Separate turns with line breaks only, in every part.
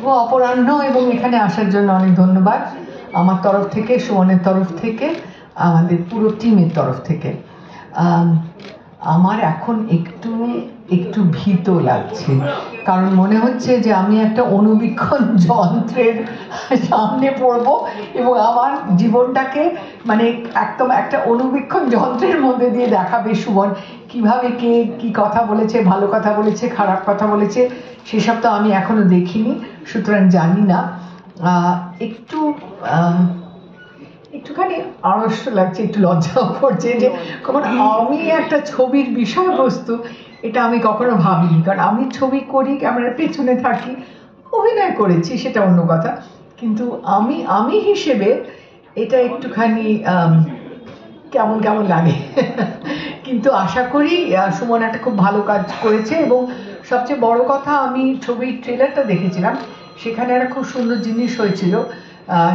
শুভ অপরাহ্ন এবং এখানে আসার জন্য অনেক ধন্যবাদ আমার তরফ থেকে, সুমনের তরফ থেকে, আমাদের পুরো টিমের তরফ থেকে। আমার এখন একটু ভীত লাগছে, কারণ মনে হচ্ছে যে আমি একটা অনুবীক্ষণ যন্ত্রের সামনে পড়ব এবং আমার জীবনটাকে মানে একদম একটা অনুবীক্ষণ যন্ত্রের মধ্যে দিয়ে দেখাবে সুমন কিভাবে কে কি কথা বলেছে, ভালো কথা বলেছে, খারাপ কথা বলেছে, সেসব তো আমি এখনো দেখিনি, সুতরাং জানি না। একটুখানি আড়ষ্ট লাগছে, একটু লজ্জাও করছে যে কারণ আমি একটা ছবির বিষয়বস্তু এটা আমি কখনো ভাবিনি, কারণ আমি ছবি করি, ক্যামেরার পেছনে থাকি, অভিনয় করেছি সেটা অন্য কথা, কিন্তু আমি হিসেবে এটা একটুখানি কেমন কেমন লাগে। কিন্তু আশা করি সুমন একটা খুব ভালো কাজ করেছে এবং সবচেয়ে বড় কথা আমি ছবির ট্রেলারটা দেখেছিলাম, সেখানে একটা খুব সুন্দর জিনিস হয়েছিল,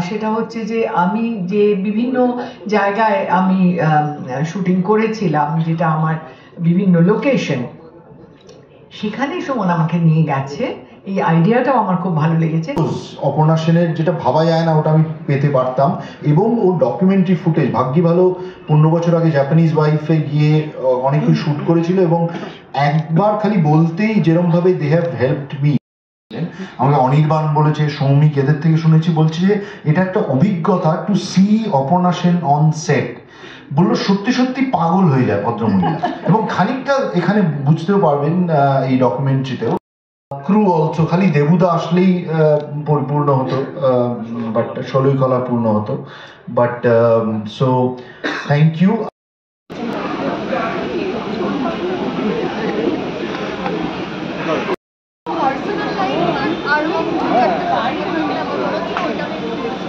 সেটা হচ্ছে যে আমি যে বিভিন্ন জায়গায় আমি শুটিং করেছিলাম, যেটা আমার বিভিন্ন লোকেশন, সেখানে সুমন আমাকে নিয়ে গেছে, এই আইডিয়াটাও আমার খুব ভালো লেগেছে।
অপর্ণা সেনের যেটা ভাবা যায় না ওটা আমি পেতে পারতাম, এবং ওর ডকুমেন্টারি ফুটেজ ভাগ্যি ভালো 15 বছর আগে জাপানিজ ওয়াইফে গিয়ে অনেক কিছু শ্যুট করেছিল, এবং একবার খালি বলতেই যেরকম ভাবে দে হ্যাভ হেল্পড মি, আমাকে অনির্বাণ বলেছে, সৌমিক, এদের থেকে শুনেছি, বলছে যে এটা একটা অভিজ্ঞতা to see Aparna Sen on set, বললো সত্যি সত্যি পাগল হয়ে যায় ভদ্রমহিলা, এবং খানিকটা এখানে বুঝতেও পারবেন এই ডকুমেন্টারিতেও। ক্রু অলসো, খালি দেবুদা আসলেই পরিপূর্ণ হতো, বাট ষোলোই কলা পূর্ণ হতো, বাট সো থ্যাংক ইউ।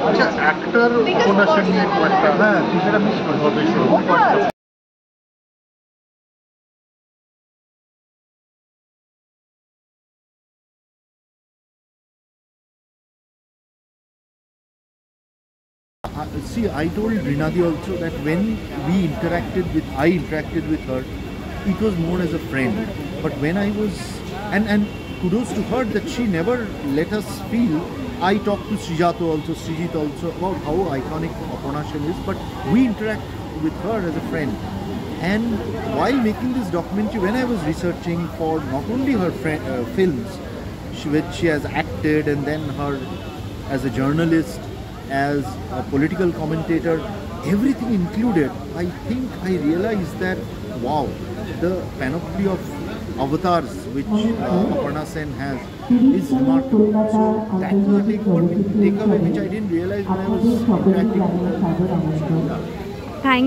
আচ্ছা, অ্যাক্টর উপন্যাসের নিয়ে একটা, হ্যাঁ সেটা মিস করবে। See, I told Rinadi also that when I interacted with her, it was more as a friend. But when I was, and kudos to her that she never let us feel. I talked to Srijit also about how iconic Aparna Sen is, but we interact with her as a friend. And while making this documentary, when I was researching for not only her films, which she has acted, and then her as a journalist, as a political commentator, everything included, I think I realized that wow, the panoply of avatars which Aparna Sen has is remarkable. So that was a big takeaway which I didn't realize when I was interacting with her.
Thank